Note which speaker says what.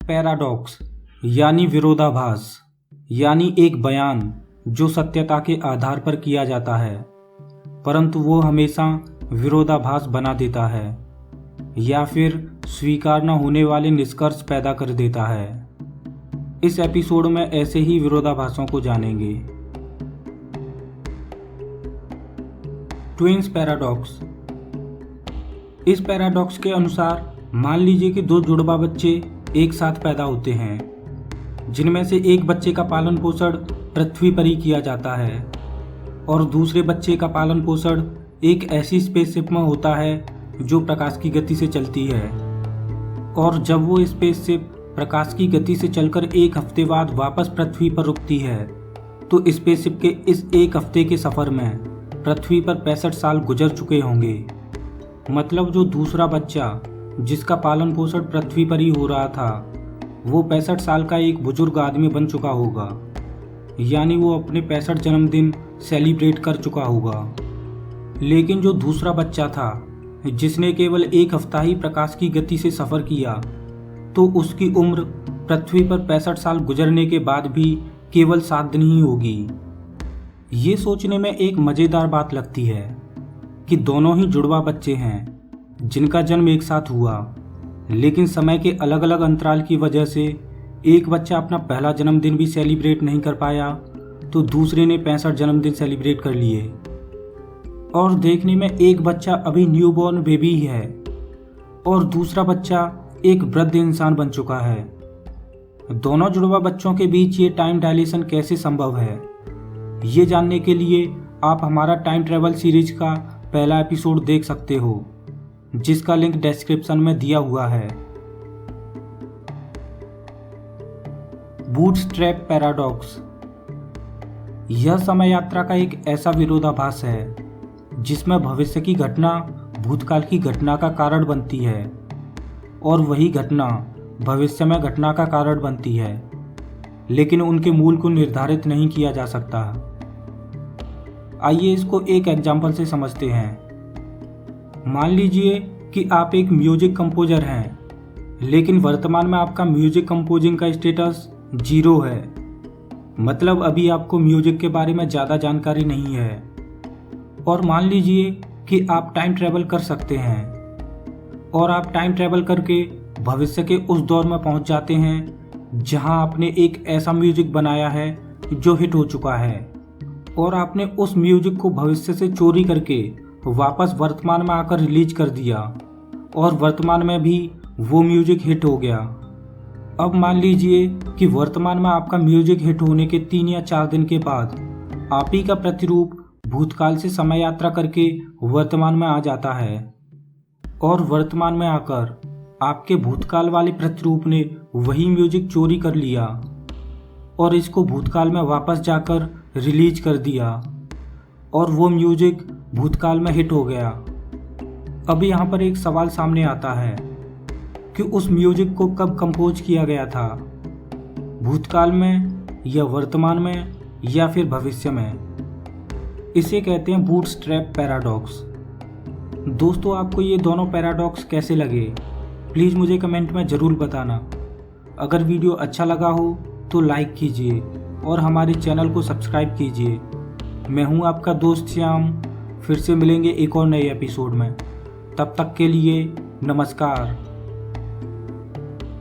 Speaker 1: Paradox यानी विरोधाभास यानी एक बयान जो सत्यता के आधार पर किया जाता है परंतु वो हमेशा विरोधाभास बना देता है या फिर स्वीकार न होने वाले निष्कर्ष पैदा कर देता है। इस एपिसोड में ऐसे ही विरोधाभासों को जानेंगे। Twins paradox. इस पैराडॉक्स के अनुसार मान लीजिए कि दो जुड़वा बच्चे एक साथ पैदा होते हैं जिनमें से एक बच्चे का पालन पोषण पृथ्वी पर ही किया जाता है और दूसरे बच्चे का पालन पोषण एक ऐसी स्पेसशिप में होता है जो प्रकाश की गति से चलती है। और जब वो स्पेसशिप प्रकाश की गति से चलकर एक हफ्ते बाद वापस पृथ्वी पर रुकती है तो स्पेसशिप के इस एक हफ्ते के सफ़र में पृथ्वी पर 65 साल गुजर चुके होंगे। मतलब जो दूसरा बच्चा जिसका पालन पोषण पृथ्वी पर ही हो रहा था वो 65 साल का एक बुजुर्ग आदमी बन चुका होगा, यानी वो अपने 65 जन्मदिन सेलिब्रेट कर चुका होगा। लेकिन जो दूसरा बच्चा था जिसने केवल एक हफ्ता ही प्रकाश की गति से सफ़र किया तो उसकी उम्र पृथ्वी पर 65 साल गुजरने के बाद भी केवल 7 दिन ही होगी। ये सोचने में एक मज़ेदार बात लगती है कि दोनों ही जुड़वा बच्चे हैं जिनका जन्म एक साथ हुआ, लेकिन समय के अलग अलग अंतराल की वजह से एक बच्चा अपना पहला जन्मदिन भी सेलिब्रेट नहीं कर पाया तो दूसरे ने 65 जन्मदिन सेलिब्रेट कर लिए। और देखने में एक बच्चा अभी न्यूबॉर्न बेबी ही है और दूसरा बच्चा एक वृद्ध इंसान बन चुका है। दोनों जुड़वा बच्चों के बीच ये टाइम डायलेशन कैसे संभव है, ये जानने के लिए आप हमारा टाइम ट्रेवल सीरीज का पहला एपिसोड देख सकते हो जिसका लिंक डिस्क्रिप्शन में दिया हुआ है। Bootstrap paradox. यह समय यात्रा का एक ऐसा विरोधाभास है जिसमें भविष्य की घटना भूतकाल की घटना का कारण बनती है और वही घटना भविष्य में घटना का कारण बनती है, लेकिन उनके मूल को निर्धारित नहीं किया जा सकता। आइए इसको एक एग्जाम्पल से समझते हैं। मान लीजिए कि आप एक म्यूजिक कंपोजर हैं, लेकिन वर्तमान में आपका म्यूजिक कंपोजिंग का स्टेटस 0 है। मतलब अभी आपको म्यूजिक के बारे में ज़्यादा जानकारी नहीं है। और मान लीजिए कि आप टाइम ट्रैवल कर सकते हैं और आप टाइम ट्रैवल करके भविष्य के उस दौर में पहुंच जाते हैं जहां आपने एक ऐसा म्यूजिक बनाया है जो हिट हो चुका है और आपने उस म्यूजिक को भविष्य से चोरी करके वापस वर्तमान में आकर रिलीज कर दिया और वर्तमान में भी वो म्यूजिक हिट हो गया। अब मान लीजिए कि वर्तमान में आपका म्यूजिक हिट होने के 3 या 4 दिन के बाद आप ही का प्रतिरूप भूतकाल से समय यात्रा करके वर्तमान में आ जाता है और वर्तमान में आकर आपके भूतकाल वाले प्रतिरूप ने वही म्यूजिक चोरी कर लिया और इसको भूतकाल में वापस जाकर रिलीज कर दिया और वो म्यूजिक भूतकाल में हिट हो गया। अब यहाँ पर एक सवाल सामने आता है कि उस म्यूजिक को कब कंपोज किया गया था, भूतकाल में या वर्तमान में या फिर भविष्य में। इसे कहते हैं बूटस्ट्रैप पैराडॉक्स। दोस्तों, आपको ये दोनों पैराडॉक्स कैसे लगे प्लीज़ मुझे कमेंट में ज़रूर बताना। अगर वीडियो अच्छा लगा हो तो लाइक कीजिए और हमारे चैनल को सब्सक्राइब कीजिए। मैं हूं आपका दोस्त श्याम। फिर से मिलेंगे एक और नए एपिसोड में। तब तक के लिए नमस्कार।